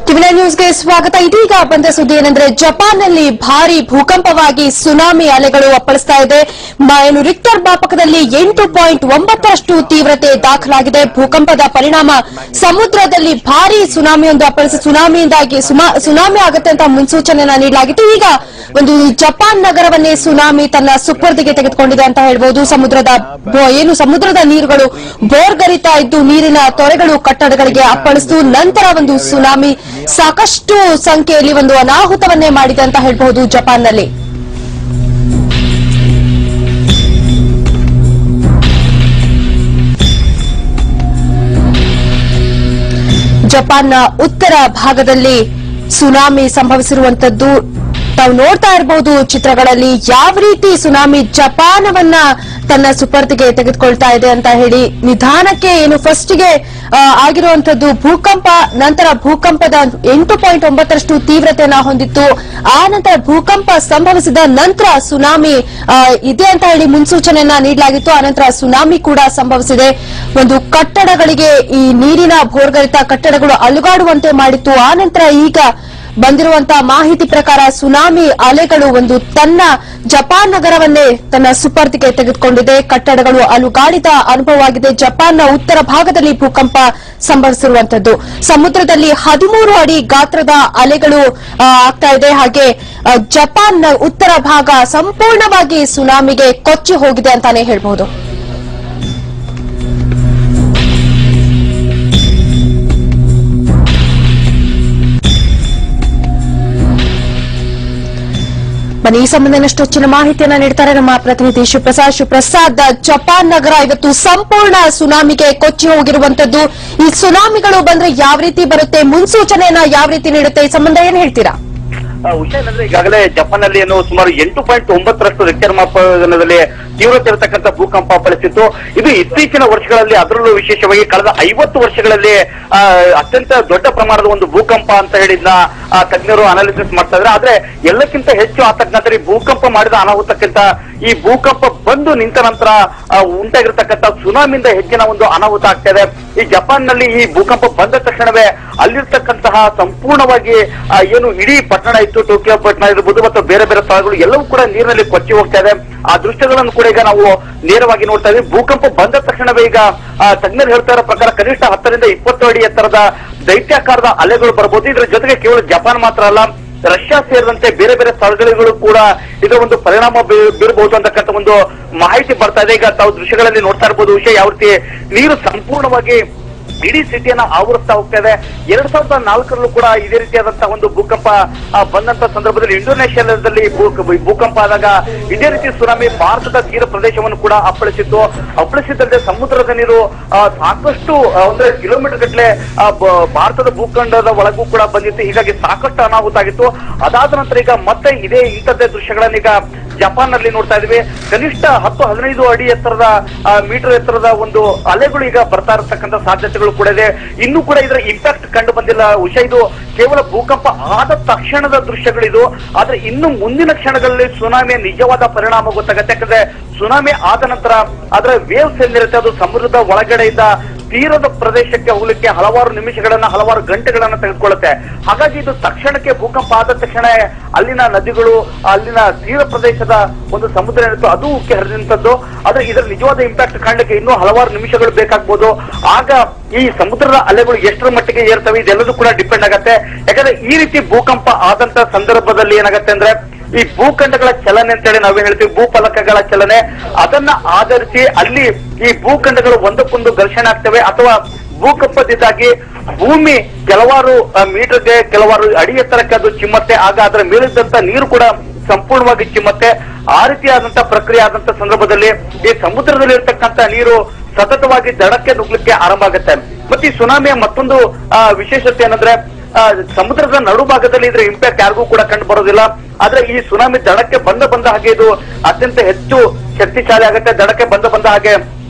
ಟಿವಿ9 ನ್ಯೂಸ್ಗೆ ಸ್ವಾಗತ. ಇದೀಗ ಬಂದ ಸುದ್ದಿ ಏನಂದ್ರೆ ಜಪಾನ್ನಲ್ಲಿ ಭಾರಿ ಭೂಕಂಪವಾಗಿ ಸುನಾಮಿ ಅಲೆಗಳು ಅಪ್ಪಳಿಸ್ತಾ ಇದೆ. ಏನು ರಿಕ್ಟರ್ ಮಾಪಕದಲ್ಲಿ 8.9ರಷ್ಟು ತೀವ್ರತೆ ದಾಖಲಾಗಿದೆ. ಭೂಕಂಪದ ಪರಿಣಾಮ ಸಮುದ್ರದಲ್ಲಿ ಭಾರಿ ಸುನಾಮಿಯೊಂದು ಅಪ್ಪಳಿಸಿ ಸುನಾಮಿಯಿಂದಾಗಿ ಸುನಾಮಿ ಆಗುತ್ತೆ ಅಂತ ಮುನ್ಸೂಚನೆಯನ್ನ ನೀಡಲಾಗಿತ್ತು. ಈಗ ಒಂದು ಜಪಾನ್ ನಗರವನ್ನೇ ಸುನಾಮಿ ತನ್ನ ಸುಪರ್ದಿಗೆ ತೆಗೆದುಕೊಂಡಿದೆ ಅಂತ ಹೇಳ್ಬಹುದು. ಸಮುದ್ರದ ನೀರುಗಳು ಬೋರ್ಗರಿತಾ ಇದ್ದು ನೀರಿನ ತೊರೆಗಳು ಕಟ್ಟಡಗಳಿಗೆ ಅಪ್ಪಳಿಸಿತು. ನಂತರ ಒಂದು ಸುನಾಮಿ ಸಾಕಷ್ಟು ಸಂಖ್ಯೆಯಲ್ಲಿ ಒಂದು ಅನಾಹುತವನ್ನೇ ಮಾಡಿದೆ ಅಂತ ಹೇಳಬಹುದು. ಜಪಾನ್ನಲ್ಲಿ ಜಪಾನ್ನ ಉತ್ತರ ಭಾಗದಲ್ಲಿ ಸುನಾಮಿ ಸಂಭವಿಸಿರುವಂತದ್ದು ತಾವು ನೋಡ್ತಾ ಇರಬಹುದು ಚಿತ್ರಗಳಲ್ಲಿ. ಯಾವ ರೀತಿ ಸುನಾಮಿ ಜಪಾನವನ್ನ ತನ್ನ ಸುಪರ್ದಿಗೆ ತೆಗೆದುಕೊಳ್ತಾ ಇದೆ ಅಂತ ಹೇಳಿ ನಿಧಾನಕ್ಕೆ ಏನು ಫಸ್ಟ್ಗೆ ಆಗಿರುವಂತದ್ದು ಭೂಕಂಪ, ನಂತರ ಭೂಕಂಪದ 8.9ರಷ್ಟು ತೀವ್ರತೆಯನ್ನ ಹೊಂದಿತ್ತು. ಆ ನಂತರ ಭೂಕಂಪ ಸಂಭವಿಸಿದ ನಂತರ ಸುನಾಮಿ ಇದೆ ಅಂತ ಹೇಳಿ ಮುನ್ಸೂಚನೆಯನ್ನ ನೀಡಲಾಗಿತ್ತು. ಆನಂತರ ಸುನಾಮಿ ಕೂಡ ಸಂಭವಿಸಿದೆ. ಒಂದು ಕಟ್ಟಡಗಳಿಗೆ ಈ ನೀರಿನ ಭೋರ್ಗರಿತ ಕಟ್ಟಡಗಳು ಅಲುಗಾಡುವಂತೆ ಮಾಡಿತ್ತು. ಆನಂತರ ಈಗ ಬಂದಿರುವಂತಹ ಮಾಹಿತಿ ಪ್ರಕಾರ ಸುನಾಮಿ ಅಲೆಗಳು ಒಂದು ತನ್ನ ಜಪಾನ್ ನಗರವನ್ನೇ ತನ್ನ ಸುಪರ್ದಿಗೆ ತೆಗೆದುಕೊಂಡಿದೆ. ಕಟ್ಟಡಗಳು ಅಲುಗಾಡಿದ ಅನುಭವವಾಗಿದೆ. ಜಪಾನ್ನ ಉತ್ತರ ಭಾಗದಲ್ಲಿ ಭೂಕಂಪ ಸಂಭವಿಸಿರುವಂತದ್ದು. ಸಮುದ್ರದಲ್ಲಿ 13 ಅಡಿ ಗಾತ್ರದ ಅಲೆಗಳು ಆಗ್ತಾ ಇದೆ. ಹಾಗೆ ಜಪಾನ್ನ ಉತ್ತರ ಭಾಗ ಸಂಪೂರ್ಣವಾಗಿ ಸುನಾಮಿಗೆ ಕೊಚ್ಚಿ ಹೋಗಿದೆ ಅಂತಾನೆ ಹೇಳ್ಬಹುದು. ಈ ಸಂಬಂಧ ಇನ್ನಷ್ಟು ಹೆಚ್ಚಿನ ಮಾಹಿತಿಯನ್ನ ನೀಡ್ತಾರೆ ನಮ್ಮ ಪ್ರತಿನಿಧಿ ಶಿವಪ್ರಸಾದ್. ಜಪಾನ್ ನಗರ ಇವತ್ತು ಸಂಪೂರ್ಣ ಸುನಾಮಿಗೆ ಕೊಚ್ಚಿ ಹೋಗಿರುವಂತದ್ದು. ಈ ಸುನಾಮಿಗಳು ಬಂದ್ರೆ ಯಾವ ರೀತಿ ಬರುತ್ತೆ, ಮುನ್ಸೂಚನೆಯನ್ನ ಯಾವ ರೀತಿ ನೀಡುತ್ತೆ, ಈ ಸಂಬಂಧ ಏನ್ ಹೇಳ್ತೀರಾ? ವಿಷಯ ಏನಂದ್ರೆ ಈಗಾಗಲೇ ಜಪಾನ್ನಲ್ಲಿ ಸುಮಾರು 8.9ರಷ್ಟು ರಿಕ್ಟರ್ ಮಾಪನದಲ್ಲಿ ತೀವ್ರತೆ ಇರತಕ್ಕಂಥ ಭೂಕಂಪ ಅಪ್ಪಳಿಸಿತ್ತು. ಇದು ಇತ್ತೀಚಿನ ವರ್ಷಗಳಲ್ಲಿ, ಅದರಲ್ಲೂ ವಿಶೇಷವಾಗಿ ಕಳೆದ 50 ವರ್ಷಗಳಲ್ಲಿ ಅತ್ಯಂತ ದೊಡ್ಡ ಪ್ರಮಾಣದ ಒಂದು ಭೂಕಂಪ ಅಂತ ಹೇಳಿದ್ನ ತಜ್ಞರು ಅನಾಲಿಸಿಸ್ ಮಾಡ್ತಾ ಇದ್ದಾರೆ. ಆದ್ರೆ ಎಲ್ಲಕ್ಕಿಂತ ಹೆಚ್ಚು ಆತಂಕತೆ ಭೂಕಂಪ ಮಾಡಿದ ಅನಾಹುತಕ್ಕಿಂತ ಈ ಭೂಕಂಪ ಬಂದು ನಿಂತ ನಂತರ ಉಂಟಾಗಿರ್ತಕ್ಕಂಥ ಸುನಾಮಿಯಿಂದ ಹೆಚ್ಚಿನ ಒಂದು ಅನಾಹುತ ಆಗ್ತಾ ಇದೆ. ಈ ಜಪಾನ್ ನಲ್ಲಿ ಈ ಭೂಕಂಪ ಬಂದ ತಕ್ಷಣವೇ ಅಲ್ಲಿರ್ತಕ್ಕಂತಹ ಸಂಪೂರ್ಣವಾಗಿ ಏನು ಇಡೀ ಪಟ್ಟಣ ಇತ್ತು, ಟೋಕಿಯೋ ಪಟ್ಟಣ ಇರಬಹುದು ಮತ್ತು ಬೇರೆ ಬೇರೆ ಸ್ಥಳಗಳು ಎಲ್ಲವೂ ಕೂಡ ನೀರಿನಲ್ಲಿ ಕೊಚ್ಚಿ ಹೋಗ್ತಾ ಇದೆ. ಆ ದೃಶ್ಯಗಳನ್ನು ಕೂಡ ಈಗ ನಾವು ನೇರವಾಗಿ ನೋಡ್ತಾ ಇದ್ದೀವಿ. ಭೂಕಂಪ ಬಂದ ತಕ್ಷಣವೇ ಈಗ ತಜ್ಞರು ಹೇಳ್ತಾ ಇರೋ ಪ್ರಕಾರ ಕನಿಷ್ಠ 10 ರಿಂದ 20 ಅಡಿ ಎತ್ತರದ ದೈತ್ಯಾಕಾರದ ಅಲೆಗಳು ಬರಬಹುದು. ಇದರ ಜೊತೆಗೆ ಕೇವಲ ಜಪಾನ್ ಮಾತ್ರ ಅಲ್ಲ, ರಷ್ಯಾ ಸೇರಿದಂತೆ ಬೇರೆ ಬೇರೆ ಸ್ಥಳಗಳಿಗೂ ಕೂಡ ಇದರ ಒಂದು ಪರಿಣಾಮ ಬೀರಬಹುದು ಅಂತಕ್ಕಂಥ ಒಂದು ಮಾಹಿತಿ ಬರ್ತಾ ಇದೆ. ಈಗ ತಾವು ದೃಶ್ಯಗಳಲ್ಲಿ ನೋಡ್ತಾ ಇರಬಹುದು ವಿಷಯ ಯಾವ ರೀತಿ ನೀರು ಸಂಪೂರ್ಣವಾಗಿ ಇಡೀ ಸಿಟಿಯನ್ನ ಆವರಿಸ್ತಾ ಹೋಗ್ತಾ ಇದೆ. 2004ರಲ್ಲೂ ಕೂಡ ಇದೇ ರೀತಿಯಾದಂತಹ ಒಂದು ಭೂಕಂಪ ಬಂದಂತ ಸಂದರ್ಭದಲ್ಲಿ ಇಂಡೋನೇಷ್ಯಾದಲ್ಲಿ ಭೂಕಂಪ ಆದಾಗ ಇದೇ ರೀತಿ ಸುನಾಮಿ ಭಾರತದ ತೀರ ಪ್ರದೇಶವನ್ನು ಕೂಡ ಅಪ್ಪಳಿಸಿದ್ದಲ್ಲದೆ ಸಮುದ್ರದ ನೀರು ಸಾಕಷ್ಟು ಅಂದ್ರೆ ಕಿಲೋಮೀಟರ್ ಗಟ್ಟಲೆ ಭಾರತದ ಭೂಖಂಡದ ಒಳಗೂ ಕೂಡ ಬಂದಿತ್ತು. ಹೀಗಾಗಿ ಸಾಕಷ್ಟು ಅನಾಹುತ ಆಗಿತ್ತು. ಅದಾದ ನಂತರ ಈಗ ಮತ್ತೆ ಇಂಥದ್ದೇ ದೃಶ್ಯಗಳನ್ನ ಈಗ ಜಪಾನ್ ನಲ್ಲಿ ನೋಡ್ತಾ ಇದೀವಿ. ಕನಿಷ್ಠ 10-15 ಅಡಿ ಎತ್ತರದ ಮೀಟರ್ ಎತ್ತರದ ಒಂದು ಅಲೆಗಳು ಈಗ ಬರ್ತಾ ಇರತಕ್ಕಂಥ ಸಾಧ್ಯತೆಗಳು ಕೂಡ ಇದೆ. ಇನ್ನೂ ಕೂಡ ಇದರ ಇಂಪ್ಯಾಕ್ಟ್ ಕಂಡು ಬಂದಿಲ್ಲ. ಇದು ಕೇವಲ ಭೂಕಂಪ ಆದ ತಕ್ಷಣದ ದೃಶ್ಯಗಳಿದು. ಆದ್ರೆ ಇನ್ನು ಮುಂದಿನ ಕ್ಷಣಗಳಲ್ಲಿ ಸುನಾಮಿಯ ನಿಜವಾದ ಪರಿಣಾಮ ಗೊತ್ತಾಗುತ್ತೆ. ಯಾಕಂದ್ರೆ ಸುನಾಮಿ ಆದ ನಂತರ ಅದರ ವೇವ್ಸ್ ಏನಿರುತ್ತೆ ಅದು ಸಮುದ್ರದ ಒಳಗಡೆಯಿಂದ ತೀರದ ಪ್ರದೇಶಕ್ಕೆ ಹೋಗ್ಲಿಕ್ಕೆ ಹಲವಾರು ನಿಮಿಷಗಳನ್ನ, ಹಲವಾರು ಗಂಟೆಗಳನ್ನ ತೆಗೆದುಕೊಳ್ಳುತ್ತೆ. ಹಾಗಾಗಿ ಇದು ತಕ್ಷಣಕ್ಕೆ ಭೂಕಂಪ ಆದ ತಕ್ಷಣ ಅಲ್ಲಿನ ನದಿಗಳು, ಅಲ್ಲಿನ ತೀರ ಪ್ರದೇಶದ ಒಂದು ಸಮುದ್ರ ಏನಿತ್ತು ಅದು ಉಕ್ಕಿ ಹರಿದಂತದ್ದು. ಆದ್ರೆ ಇದರ ನಿಜವಾದ ಇಂಪ್ಯಾಕ್ಟ್ ಕಾಣಲಿಕ್ಕೆ ಇನ್ನೂ ಹಲವಾರು ನಿಮಿಷಗಳು ಬೇಕಾಗಬಹುದು. ಆಗ ಈ ಸಮುದ್ರದ ಅಲೆಗಳು ಎಷ್ಟರ ಮಟ್ಟಿಗೆ ಏರ್ತವೆ ಇದೆಲ್ಲದೂ ಕೂಡ ಡಿಪೆಂಡ್ ಆಗತ್ತೆ. ಯಾಕಂದ್ರೆ ಈ ರೀತಿ ಭೂಕಂಪ ಆದಂತ ಸಂದರ್ಭದಲ್ಲಿ ಏನಾಗತ್ತೆ ಅಂದ್ರೆ ಈ ಭೂಖಂಡಗಳ ಚಲನೆ ಅಂತೇಳಿ ನಾವೇನ್ ಹೇಳ್ತೀವಿ, ಭೂಫಲಕಗಳ ಚಲನೆ, ಅದನ್ನ ಆಧರಿಸಿ ಅಲ್ಲಿ ಈ ಭೂಖಂಡಗಳು ಒಂದಕ್ಕೊಂದು ಘರ್ಷಣೆ ಆಗ್ತವೆ. ಅಥವಾ ಭೂಕಂಪದಿಂದಾಗಿ ಭೂಮಿ ಕೆಲವಾರು ಮೀಟರ್ಗೆ, ಕೆಲವಾರು ಅಡಿ ಎತ್ತರಕ್ಕೆ ಅದು ಚಿಮ್ಮತ್ತೆ. ಆಗ ಅದರ ಮೇಲಿದ್ದಂತ ನೀರು ಕೂಡ ಸಂಪೂರ್ಣವಾಗಿ ಚಿಮ್ಮತ್ತೆ. ಆ ರೀತಿಯಾದಂತ ಪ್ರಕ್ರಿಯೆ ಆದಂತ ಸಂದರ್ಭದಲ್ಲಿ ಈ ಸಮುದ್ರದಲ್ಲಿ ಇರ್ತಕ್ಕಂಥ ನೀರು ಸತತವಾಗಿ ದಡಕ್ಕೆ ನುಗ್ಲಿಕ್ಕೆ ಆರಂಭ ಆಗುತ್ತೆ. ಮತ್ತೆ ಈ ಸುನಾಮಿಯ ಮತ್ತೊಂದು ವಿಶೇಷತೆ ಏನಂದ್ರೆ ಸಮುದ್ರದ ನಡುಭಾಗದಲ್ಲಿ ಇದರ ಇಂಪ್ಯಾಕ್ಟ್ ಯಾರಿಗೂ ಕೂಡ ಕಂಡು ಬರೋದಿಲ್ಲ. ಆದ್ರೆ ಈ ಸುನಾಮಿ ದಡಕ್ಕೆ ಬಂದ ಹಾಗೆ ಇದು ಅತ್ಯಂತ ಹೆಚ್ಚು ಶಕ್ತಿಶಾಲಿ ಆಗುತ್ತೆ. ದಡಕ್ಕೆ ಬಂದ ಹಾಗೆ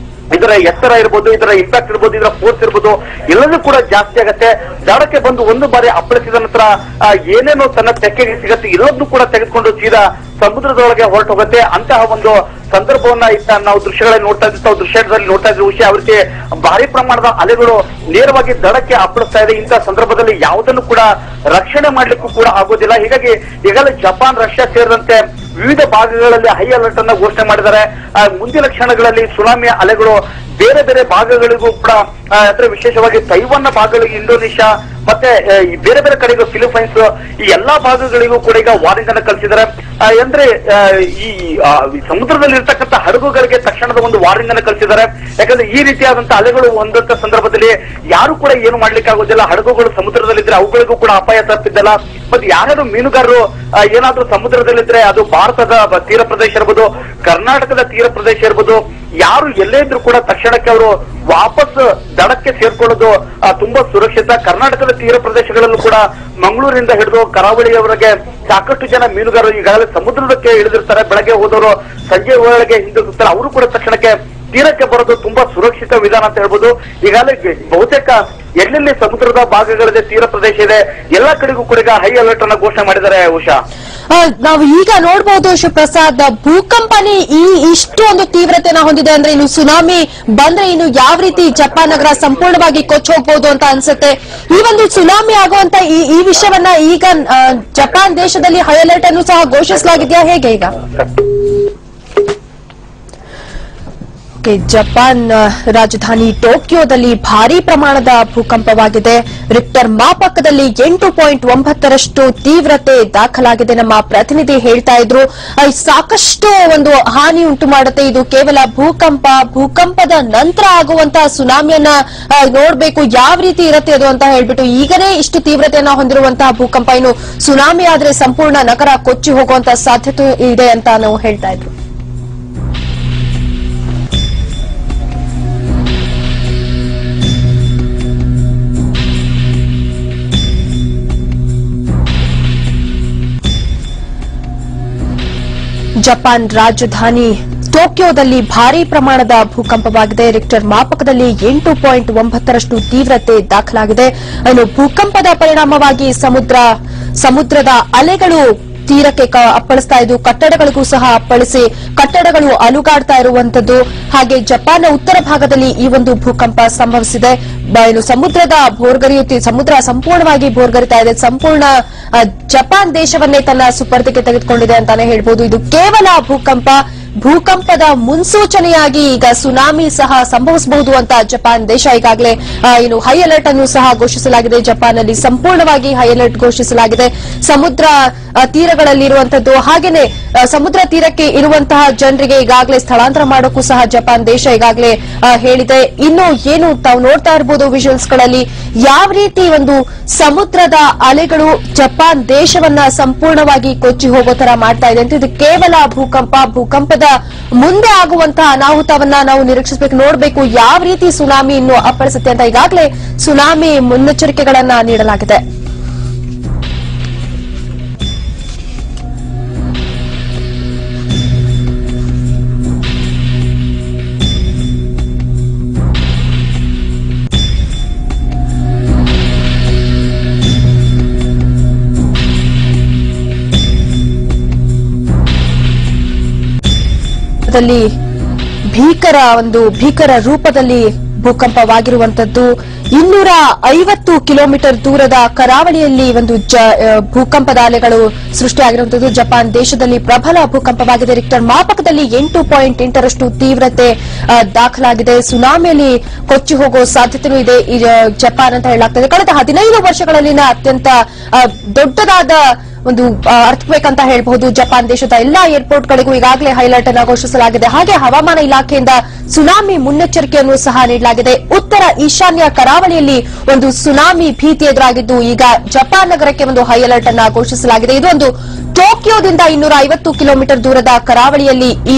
ಇದರ ಎತ್ತರ ಇರ್ಬೋದು, ಇದರ ಇಂಪ್ಯಾಕ್ಟ್ ಇರ್ಬೋದು, ಇದರ ಫೋರ್ಸ್ ಇರ್ಬೋದು, ಎಲ್ಲದೂ ಕೂಡ ಜಾಸ್ತಿ ಆಗತ್ತೆ. ದಡಕ್ಕೆ ಬಂದು ಒಂದು ಬಾರಿ ಅಪ್ಪಳಿಸಿದ ನಂತರ ಏನೇನೋ ತನ್ನ ತೆಕ್ಕೆಗೆ ಸಿಗತ್ತೆ ಎಲ್ಲದನ್ನೂ ಕೂಡ ತೆಗೆದುಕೊಂಡು ಸೀದಾ ಸಮುದ್ರದೊಳಗೆ ಹೊರಟು ಹೋಗುತ್ತೆ. ಅಂತಹ ಒಂದು ಸಂದರ್ಭವನ್ನ ನಾವು ದೃಶ್ಯಗಳಲ್ಲಿ ದೃಶ್ಯದಲ್ಲಿ ನೋಡ್ತಾ ಇದ್ದ ವಿಷಯ. ಅವರಿಗೆ ಭಾರಿ ಪ್ರಮಾಣದ ಅಲೆಗಳು ನೇರವಾಗಿ ದಡಕ್ಕೆ ಅಪ್ಪಳಿಸ್ತಾ ಇದೆ. ಇಂತಹ ಸಂದರ್ಭದಲ್ಲಿ ಯಾವುದನ್ನು ಕೂಡ ರಕ್ಷಣೆ ಮಾಡ್ಲಿಕ್ಕೂ ಕೂಡ ಆಗೋದಿಲ್ಲ. ಹೀಗಾಗಿ ಈಗಾಗಲೇ ಜಪಾನ್, ರಷ್ಯಾ ಸೇರಿದಂತೆ ವಿವಿಧ ಭಾಗಗಳಲ್ಲಿ ಹೈ ಅಲರ್ಟ್ ಅನ್ನ ಘೋಷಣೆ ಮಾಡಿದ್ದಾರೆ. ಮುಂದಿನ ಕ್ಷಣಗಳಲ್ಲಿ ಸುನಾಮಿಯ ಅಲೆಗಳು ಬೇರೆ ಬೇರೆ ಭಾಗಗಳಿಗೂ ಕೂಡ ಅಂದ್ರೆ ವಿಶೇಷವಾಗಿ ತೈವಾನ್ನ ಭಾಗಗಳಿಗೆ, ಇಂಡೋನೇಷ್ಯಾ ಮತ್ತೆ ಬೇರೆ ಬೇರೆ ಕಡೆಗೂ ಫಿಲಿಪೈನ್ಸ್, ಈ ಎಲ್ಲಾ ಭಾಗಗಳಿಗೂ ಕೂಡ ಈಗ ವಾರ್ನಿಂಗ್ ಅನ್ನು ಕಳಿಸಿದ್ದಾರೆ. ಅಂದ್ರೆ ಈ ಸಮುದ್ರದಲ್ಲಿ ಇರ್ತಕ್ಕಂಥ ಹಡಗುಗಳಿಗೆ ತಕ್ಷಣದ ಒಂದು ವಾರ್ನಿಂಗ್ ಅನ್ನು ಕಳಿಸಿದ್ದಾರೆ. ಯಾಕಂದ್ರೆ ಈ ರೀತಿಯಾದಂತಹ ಅಲೆಗಳು ಒಂದಂತ ಸಂದರ್ಭದಲ್ಲಿ ಯಾರು ಕೂಡ ಏನು ಮಾಡ್ಲಿಕ್ಕೆ ಆಗೋದಿಲ್ಲ. ಹಡಗುಗಳು ಸಮುದ್ರದಲ್ಲಿದ್ರೆ ಅವುಗಳಿಗೂ ಕೂಡ ಅಪಾಯ ತಪ್ಪಿದ್ದಲ್ಲ. ಮತ್ತೆ ಯಾರು ಮೀನುಗಾರರು ಏನಾದ್ರೂ ಸಮುದ್ರದಲ್ಲಿದ್ರೆ ಅದು ಭಾರತದ ತೀರ ಪ್ರದೇಶ ಇರ್ಬೋದು, ಕರ್ನಾಟಕದ ತೀರ ಪ್ರದೇಶ ಇರ್ಬೋದು, ಯಾರು ಎಲ್ಲೇ ಇದ್ರು ಕೂಡ ತಕ್ಷಣಕ್ಕೆ ಅವರು ವಾಪಸ್ ದಡಕ್ಕೆ ಸೇರ್ಕೊಳ್ಳೋದು ತುಂಬಾ ಸುರಕ್ಷಿತ. ಕರ್ನಾಟಕದ ತೀರ ಪ್ರದೇಶಗಳಲ್ಲೂ ಕೂಡ ಮಂಗಳೂರಿನಿಂದ ಹಿಡಿದು ಕರಾವಳಿಯವರೆಗೆ ಸಾಕಷ್ಟು ಜನ ಮೀನುಗಾರರು ಈಗಾಗಲೇ ಸಮುದ್ರಕ್ಕೆ ಇಳಿದಿರ್ತಾರೆ. ಬೆಳಗ್ಗೆ ಹೋದವರು ಸಂಜೆ ಒಳಗೆ ಹಿಂದಿರುತ್ತಾರೆ. ಅವರು ಕೂಡ ತಕ್ಷಣಕ್ಕೆ ತೀರಕ್ಕೆ ಬರೋದು ತುಂಬಾ ಸುರಕ್ಷಿತ ವಿಧಾನ ಅಂತ ಹೇಳ್ಬೋದು. ಈಗಾಗಲೇ ಬಹುತೇಕ ಎಲ್ಲೆಲ್ಲಿ ಸಮುದ್ರದ ಭಾಗಗಳಿದೆ, ತೀರ ಪ್ರದೇಶ ಇದೆ, ಎಲ್ಲಾ ಕಡೆಗೂ ಕೂಡ ಈಗ ಹೈ ಅಲರ್ಟ್ ಅನ್ನ ಘೋಷಣೆ ಮಾಡಿದ್ದಾರೆ. ಉಷಾ, ನಾವು ಈಗ ನೋಡಬಹುದು ಶಿವಪ್ರಸಾದ್, ಭೂಕಂಪನೇ ಇಷ್ಟು ಒಂದು ತೀವ್ರತೆನ ಹೊಂದಿದೆ ಅಂದ್ರೆ ಇನ್ನು ಸುನಾಮಿ ಬಂದ್ರೆ ಇನ್ನು ಯಾವ ರೀತಿ ಜಪಾನ್ ನಗರ ಸಂಪೂರ್ಣವಾಗಿ ಕೊಚ್ಚಿ ಹೋಗ್ಬಹುದು ಅಂತ ಅನ್ಸುತ್ತೆ. ಈ ಒಂದು ಸುನಾಮಿ ಆಗುವಂತ ಈ ವಿಷಯವನ್ನ ಈಗ ಜಪಾನ್ ದೇಶದಲ್ಲಿ ಹೈ ಅಲರ್ಟ್ ಅನ್ನು ಸಹ ಘೋಷಿಸಲಾಗಿದೆಯಾ, ಹೇಗೆ ಈಗ? ಜಪಾನ್ ರಾಜಧಾನಿ ಟೋಕಿಯೋದಲ್ಲಿ ಭಾರೀ ಪ್ರಮಾಣದ ಭೂಕಂಪವಾಗಿದೆ. ರಿಕ್ಟರ್ ಮಾಪಕದಲ್ಲಿ 8.9ರಷ್ಟು ತೀವ್ರತೆ ದಾಖಲಾಗಿದೆ. ನಮ್ಮ ಪ್ರತಿನಿಧಿ ಹೇಳ್ತಾ ಇದ್ರು ಸಾಕಷ್ಟು ಒಂದು ಹಾನಿ ಉಂಟು ಮಾಡುತ್ತೆ ಇದು. ಕೇವಲ ಭೂಕಂಪದ ನಂತರ ಆಗುವಂತಹ ಸುನಾಮಿಯನ್ನ ನೋಡ್ಬೇಕು ಯಾವ ರೀತಿ ಇರುತ್ತೆ ಅದು ಅಂತ ಹೇಳ್ಬಿಟ್ಟು ಈಗನೇ ಇಷ್ಟು ತೀವ್ರತೆಯನ್ನ ಹೊಂದಿರುವಂತಹ ಭೂಕಂಪ ಇನ್ನು ಸುನಾಮಿ ಆದ್ರೆ ಸಂಪೂರ್ಣ ನಗರ ಕೊಚ್ಚಿ ಹೋಗುವಂತಹ ಸಾಧ್ಯತೆ ಇದೆ ಅಂತ ನಾವು ಹೇಳ್ತಾ ಇದ್ರು. ಜಪಾನ್ ರಾಜಧಾನಿ ಟೋಕಿಯೋದಲ್ಲಿ ಭಾರೀ ಪ್ರಮಾಣದ ಭೂಕಂಪವಾಗಿದೆ. ರಿಕ್ಟರ್ ಮಾಪಕದಲ್ಲಿ 8.9ರಷ್ಟು ತೀವ್ರತೆ ದಾಖಲಾಗಿದೆ. ಇನ್ನು ಭೂಕಂಪದ ಪರಿಣಾಮವಾಗಿ ಸಮುದ್ರದ ಅಲೆಗಳು ತೀರಕ್ಕೆ ಅಪ್ಪಳಿಸ್ತಾ ಇದ್ದು ಕಟ್ಟಡಗಳಿಗೂ ಸಹ ಅಪ್ಪಳಿಸಿ ಕಟ್ಟಡಗಳು ಅಲುಗಾಡ್ತಾ ಇರುವಂತದ್ದು. ಹಾಗೆ ಜಪಾನ್ನ ಉತ್ತರ ಭಾಗದಲ್ಲಿ ಈ ಒಂದು ಭೂಕಂಪ ಸಂಭವಿಸಿದೆ. ಸಮುದ್ರದ ಸಮುದ್ರ ಸಂಪೂರ್ಣವಾಗಿ ಭೋರ್ಗರಿತಾ ಇದೆ. ಸಂಪೂರ್ಣ ಜಪಾನ್ ದೇಶವನ್ನೇ ತನ್ನ ಸುಪರ್ದಿಗೆ ತೆಗೆದುಕೊಂಡಿದೆ ಅಂತಾನೆ ಹೇಳ್ಬೋದು. ಇದು ಕೇವಲ ಭೂಕಂಪದ ಮುನ್ಸೂಚನೆಯಾಗಿ ಈಗ ಸುನಾಮಿ ಸಹ ಸಂಭವಿಸಬಹುದು ಅಂತ ಜಪಾನ್ ದೇಶ ಈಗಾಗಲೇ ಇನ್ನು ಹೈ ಅಲರ್ಟ್ ಅನ್ನು ಸಹ ಘೋಷಿಸಲಾಗಿದೆ. ಜಪಾನ್ ಅಲ್ಲಿ ಸಂಪೂರ್ಣವಾಗಿ ಹೈ ಅಲರ್ಟ್ ಘೋಷಿಸಲಾಗಿದೆ. ಸಮುದ್ರ ತೀರಗಳಲ್ಲಿರುವಂತದ್ದು ಹಾಗೇನೆ ಸಮುದ್ರ ತೀರಕ್ಕೆ ಇರುವಂತಹ ಜನರಿಗೆ ಈಗಾಗಲೇ ಸ್ಥಳಾಂತರ ಮಾಡೋಕ್ಕೂ ಸಹ ಜಪಾನ್ ದೇಶ ಈಗಾಗಲೇ ಹೇಳಿದೆ. ಇನ್ನು ಏನು ತಾವು ನೋಡ್ತಾ ಇರಬಹುದು ವಿಜುವಲ್ಸ್ ಗಳಲ್ಲಿ ಯಾವ ರೀತಿ ಒಂದು ಸಮುದ್ರದ ಅಲೆಗಳು ಜಪಾನ್ ದೇಶವನ್ನ ಸಂಪೂರ್ಣವಾಗಿ ಕೊಚ್ಚಿ ಹೋಗೋ ತರ ಮಾಡ್ತಾ ಇದೆ ಅಂತ. ಇದು ಕೇವಲ ಭೂಕಂಪದ ಮುಂದೆ ಆಗುವಂತಹ ಅನಾಹುತವನ್ನ ನಾವು ನಿರೀಕ್ಷಿಸಬೇಕು, ನೋಡಬೇಕು ಯಾವ ರೀತಿ ಸುನಾಮಿ ಇನ್ನು ಅಪ್ಪಳಿಸುತ್ತೆ ಅಂತ. ಈಗಾಗಲೇ ಸುನಾಮಿ ಮುನ್ನೆಚ್ಚರಿಕೆಗಳನ್ನ ನೀಡಲಾಗಿದೆ. ಭೀಕರ ರೂಪದಲ್ಲಿ ಭೂಕಂಪವಾಗಿರುವಂತದ್ದು. 250 ಕಿಲೋಮೀಟರ್ ದೂರದ ಕರಾವಳಿಯಲ್ಲಿ ಒಂದು ಭೂಕಂಪದ ಅಲೆಗಳು ಸೃಷ್ಟಿಯಾಗಿರುವಂತದ್ದು. ಜಪಾನ್ ದೇಶದಲ್ಲಿ ಪ್ರಬಲ ಭೂಕಂಪವಾಗಿದೆ. ರಿಕ್ಟರ್ ಮಾಪಕದಲ್ಲಿ 8.8ರಷ್ಟು ತೀವ್ರತೆ ದಾಖಲಾಗಿದೆ. ಸುನಾಮಿಯಲ್ಲಿ ಕೊಚ್ಚಿ ಹೋಗೋ ಸಾಧ್ಯತೆಯೂ ಇದೆ ಈ ಜಪಾನ್ ಅಂತ ಹೇಳಲಾಗ್ತದೆ. ಕಳೆದ 15 ವರ್ಷಗಳಲ್ಲಿನ ಅತ್ಯಂತ ದೊಡ್ಡದಾದ ಒಂದು ಅರ್ಥಕ್ವೇಕ್ ಅಂತ ಹೇಳಬಹುದು. ಜಪಾನ್ ದೇಶದ ಎಲ್ಲಾ ಏರ್ಪೋರ್ಟ್ಗಳಿಗೂ ಈಗಾಗಲೇ ಹೈಲೈಟ್ ಅನ್ನು ಘೋಷಿಸಲಾಗಿದೆ. ಹಾಗೆ ಹವಾಮಾನ ಇಲಾಖೆಯಿಂದ ಸುನಾಮಿ ಮುನ್ನೆಚ್ಚರಿಕೆಯನ್ನು ಸಹ ನೀಡಲಾಗಿದೆ. ಉತ್ತರ ಈಶಾನ್ಯ ಕರಾವಳಿಯಲ್ಲಿ ಒಂದು ಸುನಾಮಿ ಭೀತಿ ಎದುರಾಗಿದ್ದು ಈಗ ಜಪಾನ್ ನಗರಕ್ಕೆ ಒಂದು ಹೈ ಅಲರ್ಟ್ ಅನ್ನು ಘೋಷಿಸಲಾಗಿದೆ. ಇದು ಒಂದು ಟೋಕಿಯೋದಿಂದ 250 ಕಿಲೋಮೀಟರ್ ದೂರದ ಕರಾವಳಿಯಲ್ಲಿ ಈ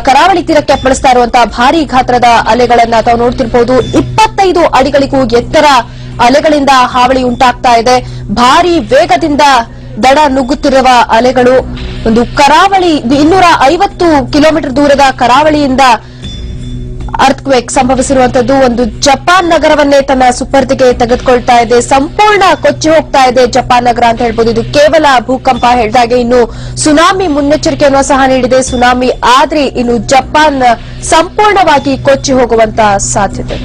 ಕರಾವಳಿ ತೀರಕ್ಕೆ ಅಪ್ಪಳಿಸ್ತಾ ಇರುವಂತಹ ಭಾರೀ ಗಾತ್ರದ ಅಲೆಗಳನ್ನ ತಾವು ನೋಡ್ತಿರಬಹುದು. 25 ಅಡಿಗಳಿಗೂ ಎತ್ತರ ಅಲೆಗಳಿಂದ ಹಾವಳಿ ಉಂಟಾಗ್ತಾ ಇದೆ. ಭಾರೀ ವೇಗದಿಂದ ದಡ ನುಗ್ಗುತ್ತಿರುವ ಅಲೆಗಳು ಒಂದು ಕರಾವಳಿ 250 ಕಿಲೋಮೀಟರ್ ದೂರದ ಕರಾವಳಿಯಿಂದ ಅರ್ಥಕ್ವೇಕ್ ಸಂಭವಿಸಿರುವಂತದ್ದು ಒಂದು ಜಪಾನ್ ನಗರವನ್ನೇ ತನ್ನ ಸುಪರ್ದಿಗೆ ತೆಗೆದುಕೊಳ್ತಾ ಇದೆ. ಸಂಪೂರ್ಣ ಕೊಚ್ಚಿ ಹೋಗ್ತಾ ಇದೆ ಜಪಾನ್ ನಗರ ಅಂತ ಹೇಳ್ಬೋದು. ಇದು ಕೇವಲ ಭೂಕಂಪ ಹೇಳಿದಾಗೆ ಇನ್ನು ಸುನಾಮಿ ಮುನ್ನೆಚ್ಚರಿಕೆಯನ್ನು ಸಹ ನೀಡಿದೆ. ಸುನಾಮಿ ಆದ್ರೆ ಇನ್ನು ಜಪಾನ್ ಸಂಪೂರ್ಣವಾಗಿ ಕೊಚ್ಚಿ ಹೋಗುವಂತ ಸಾಧ್ಯತೆ.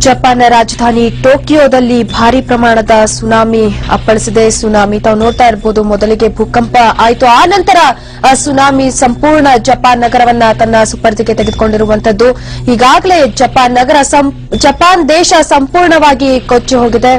ಜಪಾನ್ನ ರಾಜಧಾನಿ ಟೋಕಿಯೋದಲ್ಲಿ ಭಾರಿ ಪ್ರಮಾಣದ ಸುನಾಮಿ ಅಪ್ಪಳಿಸಿದೆ. ಸುನಾಮಿ ತಾವು ನೋಡ್ತಾ ಇರಬಹುದು. ಮೊದಲಿಗೆ ಭೂಕಂಪ ಆಯಿತು, ಆ ನಂತರ ಸುನಾಮಿ ಸಂಪೂರ್ಣ ಜಪಾನ್ ನಗರವನ್ನ ತನ್ನ ಸುಪರ್ದಿಗೆ ತೆಗೆದುಕೊಂಡಿರುವಂತದ್ದು. ಈಗಾಗಲೇ ಜಪಾನ್ ದೇಶ ಸಂಪೂರ್ಣವಾಗಿ ಕೊಚ್ಚಿ ಹೋಗಿದೆ.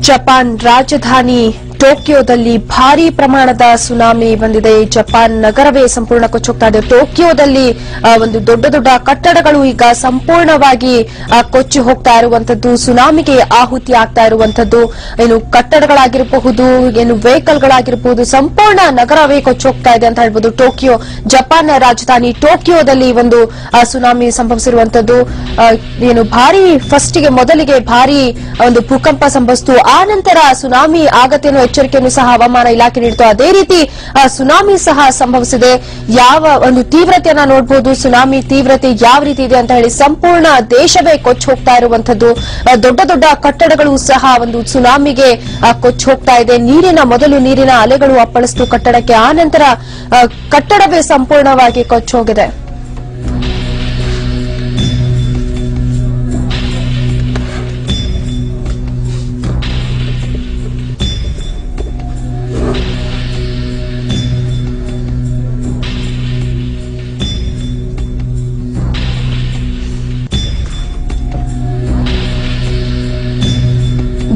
ಜಪಾನ್ ರಾಜಧಾನಿ ಟೋಕಿಯೋದಲ್ಲಿ ಭಾರಿ ಪ್ರಮಾಣದ ಸುನಾಮಿ ಬಂದಿದೆ. ಜಪಾನ್ ನಗರವೇ ಸಂಪೂರ್ಣ ಕೊಚ್ಚೋಗ್ತಾ ಇದೆ. ಟೋಕಿಯೋದಲ್ಲಿ ಒಂದು ದೊಡ್ಡ ದೊಡ್ಡ ಕಟ್ಟಡಗಳು ಈಗ ಸಂಪೂರ್ಣವಾಗಿ ಕೊಚ್ಚಿ ಹೋಗ್ತಾ ಇರುವಂತದ್ದು, ಸುನಾಮಿಗೆ ಆಹುತಿ ಆಗ್ತಾ ಇರುವಂತದ್ದು. ಏನು ಕಟ್ಟಡಗಳಾಗಿರಬಹುದು, ಏನು ವೆಹಿಕಲ್ಗಳಾಗಿರಬಹುದು, ಸಂಪೂರ್ಣ ನಗರವೇ ಕೊಚ್ಚಿ ಹೋಗ್ತಾ ಇದೆ ಅಂತ ಹೇಳ್ಬೋದು. ಟೋಕಿಯೋ, ಜಪಾನ್ ರಾಜಧಾನಿ ಟೋಕಿಯೋದಲ್ಲಿ ಒಂದು ಸುನಾಮಿ ಸಂಭವಿಸಿರುವಂತದ್ದು. ಏನು ಭಾರಿ ಮೊದಲಿಗೆ ಭಾರಿ ಒಂದು ಭೂಕಂಪ ಸಂಭವಿಸಿತು, ಆ ನಂತರ ಸುನಾಮಿ ಆಗತ್ತೇನೋ ಎಚ್ಚರಿಕೆಯನ್ನು ಸಹ ಹವಾಮಾನ ಇಲಾಖೆ ನೀಡಿತು. ಅದೇ ರೀತಿ ಸುನಾಮಿ ಸಹ ಸಂಭವಿಸಿದೆ. ಯಾವ ಒಂದು ತೀವ್ರತೆಯನ್ನ ನೋಡಬಹುದು, ಸುನಾಮಿ ತೀವ್ರತೆ ಯಾವ ರೀತಿ ಇದೆ ಅಂತ ಹೇಳಿ ಸಂಪೂರ್ಣ ದೇಶವೇ ಕೊಚ್ಚಿ ಹೋಗ್ತಾ ಇರುವಂತದ್ದು. ದೊಡ್ಡ ದೊಡ್ಡ ಕಟ್ಟಡಗಳು ಸಹ ಒಂದು ಸುನಾಮಿಗೆ ಕೊಚ್ಚಿ ಹೋಗ್ತಾ ಇದೆ. ಮೊದಲು ನೀರಿನ ಅಲೆಗಳು ಅಪ್ಪಳಿಸಿತು ಕಟ್ಟಡಕ್ಕೆ, ಆ ನಂತರ ಕಟ್ಟಡವೇ ಸಂಪೂರ್ಣವಾಗಿ ಕೊಚ್ಚಿ ಹೋಗಿದೆ.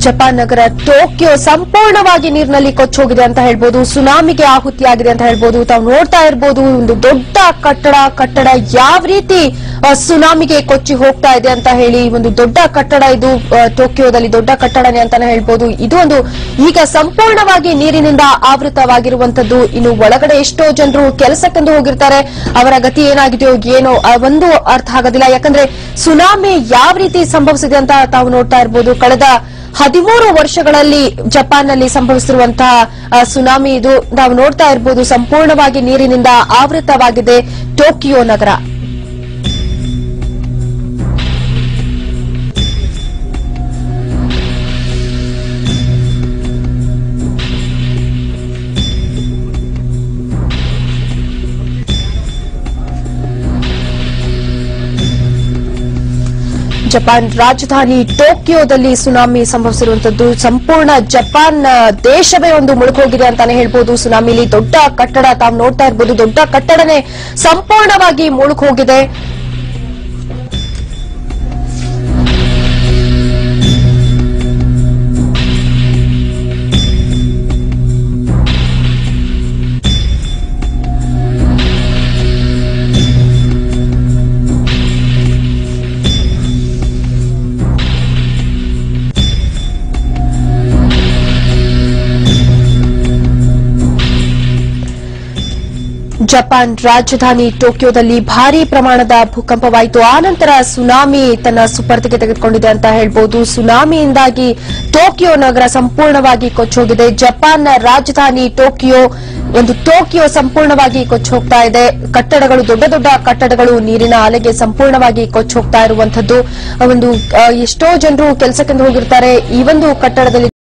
ಜಪಾನ್ ನಗರ ಟೋಕಿಯೋ ಸಂಪೂರ್ಣವಾಗಿ ನೀರಿನಲ್ಲಿ ಕೊಚ್ಚೋಗಿದೆ ಅಂತ ಹೇಳ್ಬೋದು. ಸುನಾಮಿಗೆ ಆಹುತಿಯಾಗಿದೆ ಅಂತ ಹೇಳ್ಬೋದು. ತಾವು ನೋಡ್ತಾ ಇರಬಹುದು, ಒಂದು ದೊಡ್ಡ ಕಟ್ಟಡ ಯಾವ ರೀತಿ ಸುನಾಮಿಗೆ ಕೊಚ್ಚಿ ಹೋಗ್ತಾ ಇದೆ ಅಂತ ಹೇಳಿ. ಒಂದು ದೊಡ್ಡ ಕಟ್ಟಡ ಇದು, ಟೋಕಿಯೋದಲ್ಲಿ ದೊಡ್ಡ ಕಟ್ಟಡನೇ ಅಂತಾನೆ ಹೇಳ್ಬೋದು. ಇದು ಒಂದು ಈಗ ಸಂಪೂರ್ಣವಾಗಿ ನೀರಿನಿಂದ ಆವೃತವಾಗಿರುವಂತದ್ದು. ಇನ್ನು ಒಳಗಡೆ ಎಷ್ಟೋ ಜನರು ಕೆಲಸಕ್ಕೆಂದು ಹೋಗಿರ್ತಾರೆ, ಅವರ ಗತಿ ಏನಾಗಿದೆಯೋ ಏನೋ ಒಂದು ಅರ್ಥ ಆಗೋದಿಲ್ಲ. ಯಾಕಂದ್ರೆ ಸುನಾಮಿ ಯಾವ ರೀತಿ ಸಂಭವಿಸಿದೆ ಅಂತ ತಾವು ನೋಡ್ತಾ ಇರಬಹುದು. ಕಳೆದ 13 ವರ್ಷಗಳಲ್ಲಿ ಜಪಾನ್ನಲ್ಲಿ ಸಂಭವಿಸಿರುವಂತಹ ಸುನಾಮಿ ಇದು. ನಾವು ನೋಡ್ತಾ ಇರಬಹುದು, ಸಂಪೂರ್ಣವಾಗಿ ನೀರಿನಿಂದ ಆವೃತವಾಗಿದೆ ಟೋಕಿಯೋ ನಗರ. ಜಪಾನ್ ರಾಜಧಾನಿ ಟೋಕಿಯೋದಲ್ಲಿ ಸುನಾಮಿ ಸಂಭವಿಸಿರುವಂತದ್ದು. ಸಂಪೂರ್ಣ ಜಪಾನ್ ದೇಶವೇ ಒಂದು ಮುಳುಗೋಗಿದೆ ಅಂತಾನೆ ಹೇಳ್ಬೋದು. ಸುನಾಮಿಲಿ ದೊಡ್ಡ ಕಟ್ಟಡ ತಾವು ನೋಡ್ತಾ ಇರಬಹುದು, ದೊಡ್ಡ ಕಟ್ಟಡನೇ ಸಂಪೂರ್ಣವಾಗಿ ಮುಳುಗೋಗಿದೆ. ಜಪಾನ್ ರಾಜಧಾನಿ ಟೋಕಿಯೋದಲ್ಲಿ ಭಾರಿ ಪ್ರಮಾಣದ ಭೂಕಂಪವಾಯಿತು, ಆ ನಂತರ ಸುನಾಮಿ ತನ್ನ ಸುಪರ್ದಿಗೆ ತೆಗೆದುಕೊಂಡಿದೆ ಅಂತ ಹೇಳ್ಬೋದು. ಸುನಾಮಿಯಿಂದಾಗಿ ಟೋಕಿಯೋ ನಗರ ಸಂಪೂರ್ಣವಾಗಿ ಕೊಚ್ಚೋಗಿದೆ. ಜಪಾನ್ನ ರಾಜಧಾನಿ ಟೋಕಿಯೋ ಸಂಪೂರ್ಣವಾಗಿ ಕೊಚ್ಚಿ ಹೋಗ್ತಾ ಇದೆ. ಕಟ್ಟಡಗಳು, ದೊಡ್ಡ ದೊಡ್ಡ ಕಟ್ಟಡಗಳು ನೀರಿನ ಅಲೆಗೆ ಸಂಪೂರ್ಣವಾಗಿ ಕೊಚ್ಚಿ ಹೋಗ್ತಾ ಇರುವಂತದ್ದು. ಎಷ್ಟೋ ಜನರು ಕೆಲಸಕ್ಕೆಂದು ಹೋಗಿರ್ತಾರೆ. ಈ ಒಂದು ಕಟ್ಟಡದಲ್ಲಿ